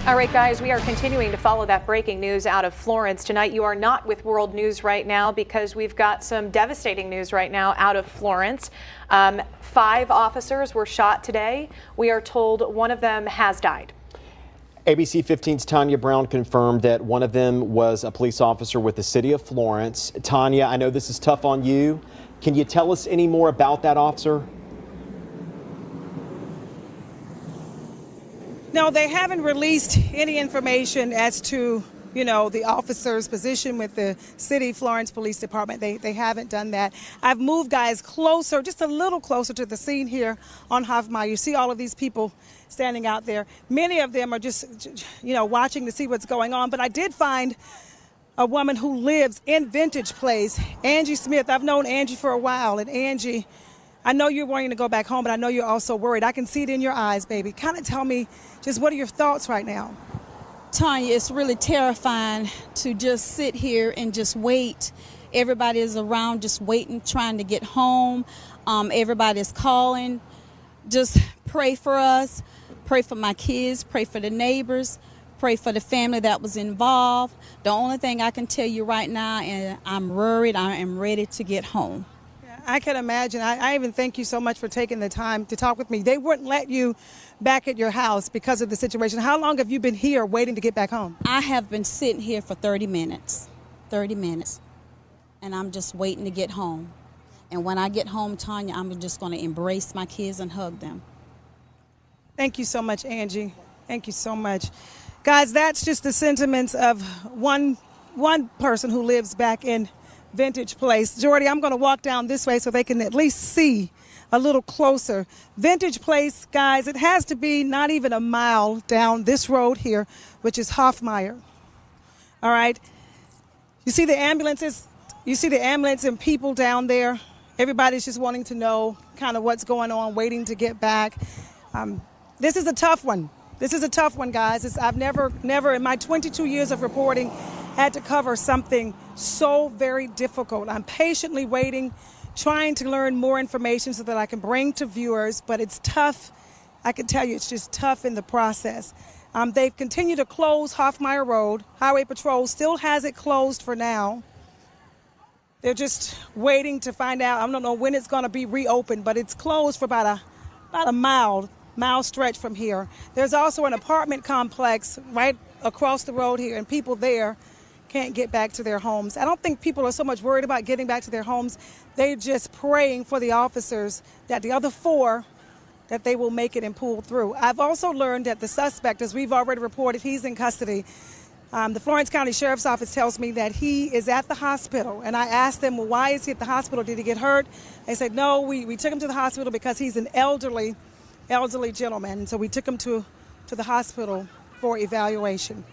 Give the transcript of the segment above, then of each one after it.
All right, guys, we are continuing to follow that breaking news out of Florence. Tonight, you are not with World News right now because we've got some devastating news right now out of Florence. 5 officers were shot today. We are told one of them has died. ABC 15's Tanya Brown confirmed that one of them was a police officer with the city of Florence. Tanya, I know this is tough on you. Can you tell us any more about that officer? No, they haven't released any information as to, the officer's position with the city Florence Police Department. They haven't done that. I've moved guys closer, just a little closer to the scene here on Hoffmeyer. You see all of these people standing out there. Many of them are just, watching to see what's going on. But I did find a woman who lives in Vintage Place, Angie Smith. I've known Angie for a while. And Angie, I know you're wanting to go back home, but I know you're also worried. I can see it in your eyes, baby. Kind of tell me, just what are your thoughts right now? Tanya, it's really terrifying to just sit here and just wait. Everybody is around just waiting, trying to get home. Everybody's calling. Just pray for us. Pray for my kids. Pray for the neighbors. Pray for the family that was involved. The only thing I can tell you right now, and I'm worried, I am ready to get home. I can imagine. I even thank you so much for taking the time to talk with me. They wouldn't let you back at your house because of the situation. How long have you been here waiting to get back home? I have been sitting here for 30 minutes, and I'm just waiting to get home. And when I get home, Tanya, I'm just going to embrace my kids and hug them. Thank you so much, Angie. Thank you so much. Guys, that's just the sentiments of one person who lives back in Vintage Place. Jordy, I'm going to walk down this way so they can at least see a little closer. Vintage Place, guys, it has to be not even a mile down this road here, which is Hoffmeyer. All right. You see the ambulances? You see the ambulance and people down there? Everybody's just wanting to know kind of what's going on, waiting to get back. This is a tough one. This is a tough one, guys. I've never in my 22 years of reporting had to cover something so very difficult. I'm patiently waiting, trying to learn more information so that I can bring to viewers, but it's tough. I can tell you it's just tough in the process. They've continued to close Hoffmeyer Road. Highway Patrol still has it closed for now. They're just waiting to find out. I don't know when it's going to be reopened, but it's closed for about a mile stretch from here. There's also an apartment complex right across the road here, and people there can't get back to their homes. I don't think people are so much worried about getting back to their homes. They're just praying for the officers that the other 4, that they will make it and pull through. I've also learned that the suspect, as we've already reported, he's in custody. The Florence County Sheriff's Office tells me that he is at the hospital. And I asked them, well, why is he at the hospital? Did he get hurt? They said, no, we took him to the hospital because he's an elderly gentleman. And so we took him to the hospital for evaluation.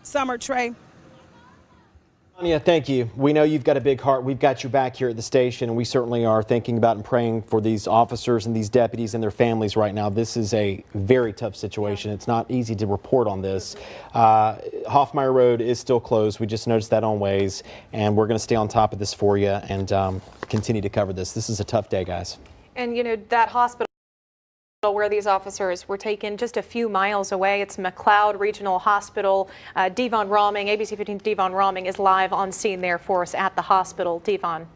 Summer, Trey. Tanya, thank you. We know you've got a big heart. We've got your back here at the station, and we certainly are thinking about and praying for these officers and these deputies and their families right now. This is a very tough situation. It's not easy to report on this. Hoffmeyer Road is still closed. We just noticed that on Waze, and we're going to stay on top of this for you and continue to cover this. This is a tough day, guys. And, that hospital where these officers were taken just a few miles away. It's McLeod Regional Hospital. Devon Rahming, ABC 15's Devon Rahming is live on scene there for us at the hospital. Devon.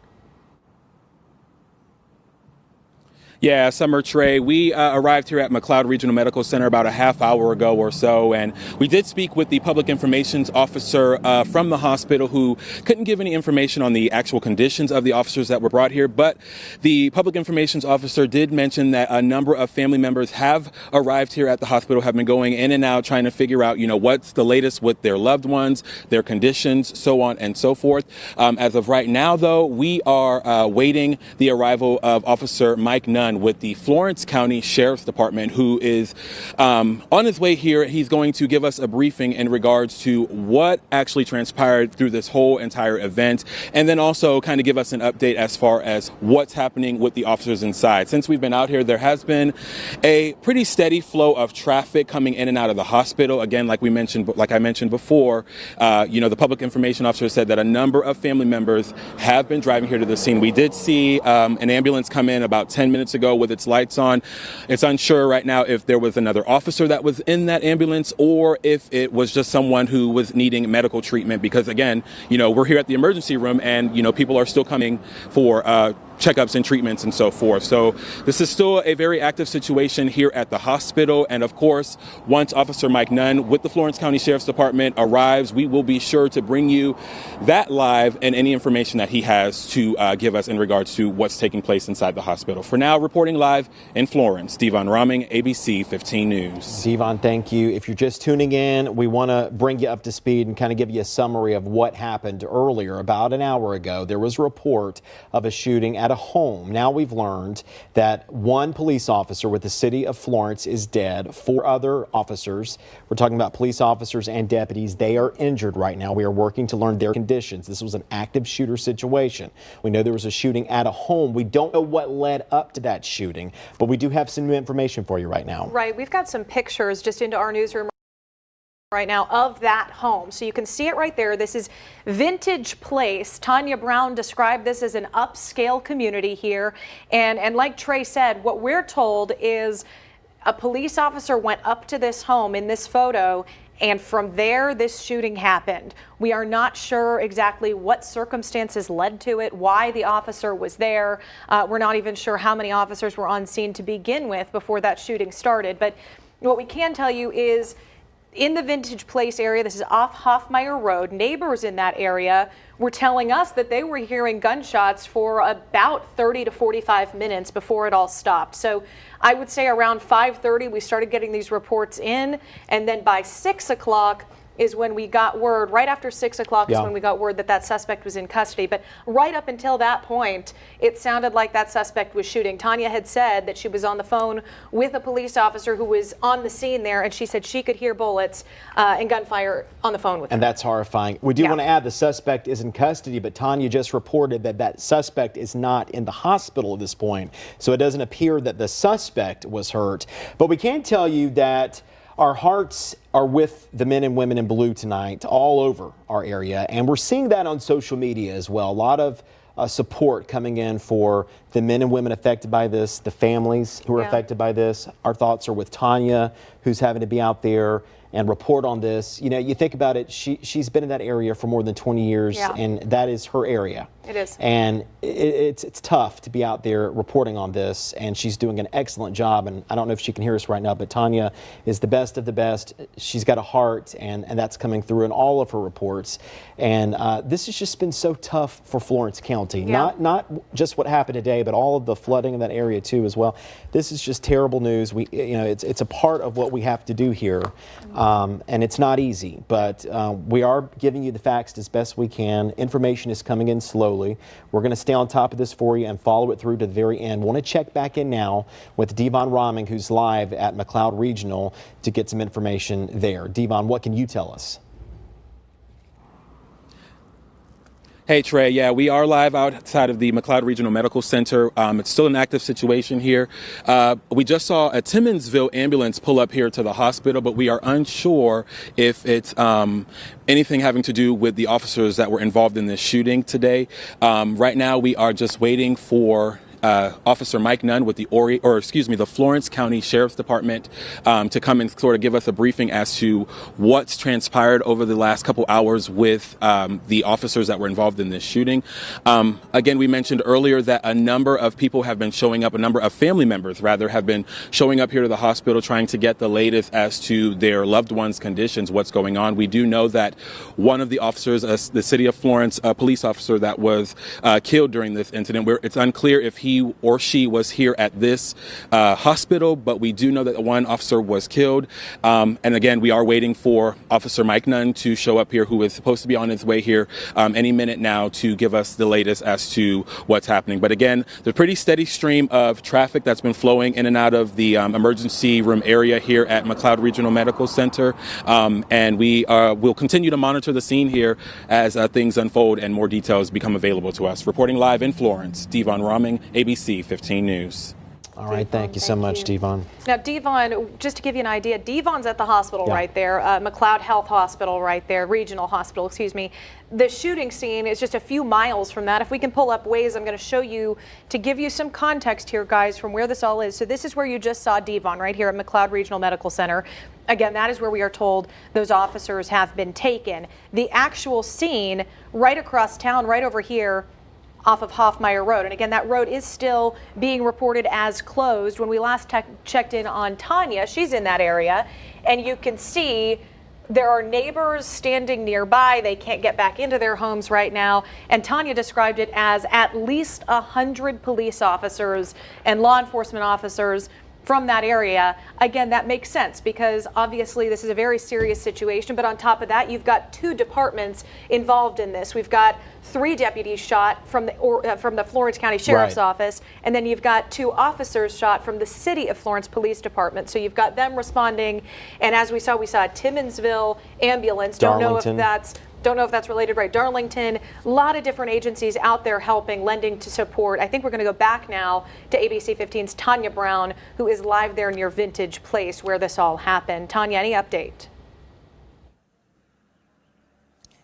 Yeah, Summer, Trey, we arrived here at McLeod Regional Medical Center about a half hour ago or so, and we did speak with the public information officer from the hospital who couldn't give any information on the actual conditions of the officers that were brought here, but the public information officer did mention that a number of family members have arrived here at the hospital, have been going in and out trying to figure out, what's the latest with their loved ones, their conditions, so on and so forth. As of right now, though, we are waiting the arrival of Officer Mike Nunn with the Florence County Sheriff's Department, who is on his way here. He's going to give us a briefing in regards to what actually transpired through this whole entire event, and then also kind of give us an update as far as what's happening with the officers inside. Since we've been out here, there has been a pretty steady flow of traffic coming in and out of the hospital. Again, like I mentioned before, the public information officer said that a number of family members have been driving here to the scene. We did see an ambulance come in about 10 minutes ago with its lights on. It's unsure right now if there was another officer that was in that ambulance or if it was just someone who was needing medical treatment, because again, we're here at the emergency room and, people are still coming for checkups and treatments and so forth. So this is still a very active situation here at the hospital. And of course, once Officer Mike Nunn with the Florence County Sheriff's Department arrives, we will be sure to bring you that live and any information that he has to give us in regards to what's taking place inside the hospital. For now, reporting live in Florence, Devon Roming, ABC 15 News. Devon, thank you. If you're just tuning in, we want to bring you up to speed and kind of give you a summary of what happened earlier. About an hour ago, there was a report of a shooting at a home. Now we've learned that one police officer with the city of Florence is dead. 4 other officers, we're talking about police officers and deputies, they are injured right now. We are working to learn their conditions. This was an active shooter situation. We know there was a shooting at a home. We don't know what led up to that shooting, but we do have some new information for you right now. Right. We've got some pictures just into our newsroom right now of that home. So you can see it right there. This is Vintage Place. Tanya Brown described this as an upscale community here. And like Trey said, what we're told is a police officer went up to this home in this photo, and from there, this shooting happened. We are not sure exactly what circumstances led to it, why the officer was there. We're not even sure how many officers were on scene to begin with before that shooting started. But what we can tell you is in the Vintage Place area, this is off Hoffmeyer Road, neighbors in that area were telling us that they were hearing gunshots for about 30 to 45 minutes before it all stopped. So I would say around 5:30 we started getting these reports in, and then by 6 o'clock is when we got word, right after 6 o'clock is when we got word that that suspect was in custody. But right up until that point, it sounded like that suspect was shooting. Tanya had said that she was on the phone with a police officer who was on the scene there, and she said she could hear bullets and gunfire on the phone with her. And that's horrifying. We do want to add the suspect is in custody, but Tanya just reported that that suspect is not in the hospital at this point. So it doesn't appear that the suspect was hurt. But we can tell you that our hearts are with the men and women in blue tonight all over our area, and we're seeing that on social media as well. A lot of support coming in for the men and women affected by this, the families who are affected by this. Our thoughts are with Tanya, who's having to be out there and report on this. You think about it, she's been in that area for more than 20 years, and that is her area. It is. And it's tough to be out there reporting on this, and she's doing an excellent job. And I don't know if she can hear us right now, but Tanya is the best of the best. She's got a heart, and that's coming through in all of her reports. And this has just been so tough for Florence County. Not just what happened today, but all of the flooding in that area too as well. This is just terrible news. It's a part of what we have to do here. And it's not easy, but we are giving you the facts as best we can. Information is coming in slowly. We're going to stay on top of this for you and follow it through to the very end. Want to check back in now with Devon Roming, who's live at McLeod Regional, to get some information there. Devon, what can you tell us? Hey, Trey. Yeah, we are live outside of the McLeod Regional Medical Center. It's still an active situation here. We just saw a Timmonsville ambulance pull up here to the hospital, but we are unsure if it's anything having to do with the officers that were involved in this shooting today. Right now, we are just waiting for Officer Mike Nunn with the Florence County Sheriff's Department to come and sort of give us a briefing as to what's transpired over the last couple hours with the officers that were involved in this shooting. Again, we mentioned earlier that a number of people have been showing up, a number of family members rather have been showing up here to the hospital trying to get the latest as to their loved ones' conditions, what's going on. We do know that one of the officers, the city of Florence, a police officer that was killed during this incident, it's unclear if he or she was here at this hospital, but we do know that one officer was killed. And again, we are waiting for Officer Mike Nunn to show up here, who is supposed to be on his way here any minute now to give us the latest as to what's happening. But again, the pretty steady stream of traffic that's been flowing in and out of the emergency room area here at McLeod Regional Medical Center. And we will continue to monitor the scene here as things unfold and more details become available to us. Reporting live in Florence, Devon Roming, ABC 15 News. All right, thank you so much, Devon. Now, Devon, just to give you an idea, Devon's at the hospital Yeah. right there, McLeod Health Hospital right there, Regional Hospital, excuse me. The shooting scene is just a few miles from that. If we can pull up Waze, I'm going to show you to give you some context here, guys, from where this all is. So this is where you just saw Devon, right here at McLeod Regional Medical Center. Again, that is where we are told those officers have been taken. The actual scene right across town, right over here, off of Hoffmeyer Road. And again, that road is still being reported as closed. When we last checked in on Tanya, she's in that area, and you can see there are neighbors standing nearby. They can't get back into their homes right now. And Tanya described it as at least 100 police officers and law enforcement officers from that area. Again, that makes sense because obviously this is a very serious situation, but on top of that, you've got 2 departments involved in this. We've got 3 deputies shot from the Florence County Sheriff's Office, and then you've got 2 officers shot from the City of Florence Police Department. So you've got them responding, and as we saw a Timmonsville ambulance. Don't know if that's related, right? Darlington, a lot of different agencies out there helping, lending to support. I think we're going to go back now to ABC 15's Tanya Brown, who is live there near Vintage Place where this all happened. Tanya, any update?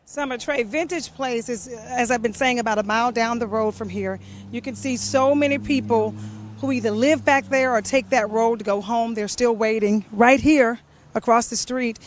Summer Trey, Vintage Place is, as I've been saying, about a mile down the road from here. You can see so many people who either live back there or take that road to go home. They're still waiting right here across the street.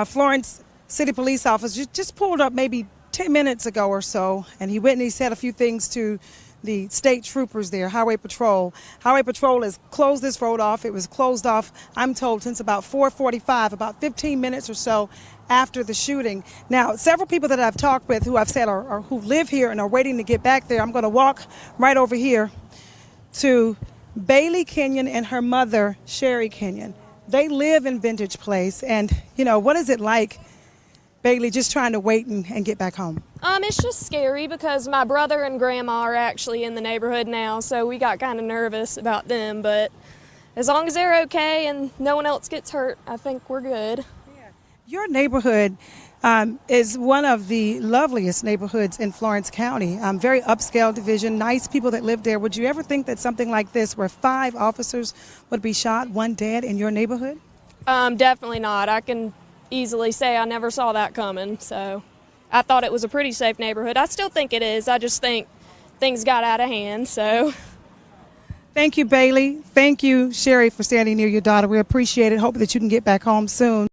Florence City Police Officer just pulled up maybe 10 minutes ago or so, and he went and he said a few things to the state troopers there, Highway Patrol. Highway Patrol has closed this road off. It was closed off, I'm told, since about 4:45, about 15 minutes or so after the shooting. Now, several people that I've talked with who I've said are who live here and are waiting to get back there. I'm going to walk right over here to Bailey Kenyon and her mother, Sherry Kenyon. They live in Vintage Place, and, you know, what is it like, Bailey, just trying to wait and get back home? It's just scary because my brother and grandma are actually in the neighborhood now, so we got kind of nervous about them, but as long as they're okay and no one else gets hurt, I think we're good. Yeah. Your neighborhood is one of the loveliest neighborhoods in Florence County. Very upscale division, nice people that live there. Would you ever think that something like this, where 5 officers would be shot, 1 dead, in your neighborhood? Definitely not. I can easily say I never saw that coming, so I thought it was a pretty safe neighborhood. I still think it is. I just think things got out of hand, so. Thank you, Bailey. Thank you, Sherry, for standing near your daughter. We appreciate it. Hope that you can get back home soon.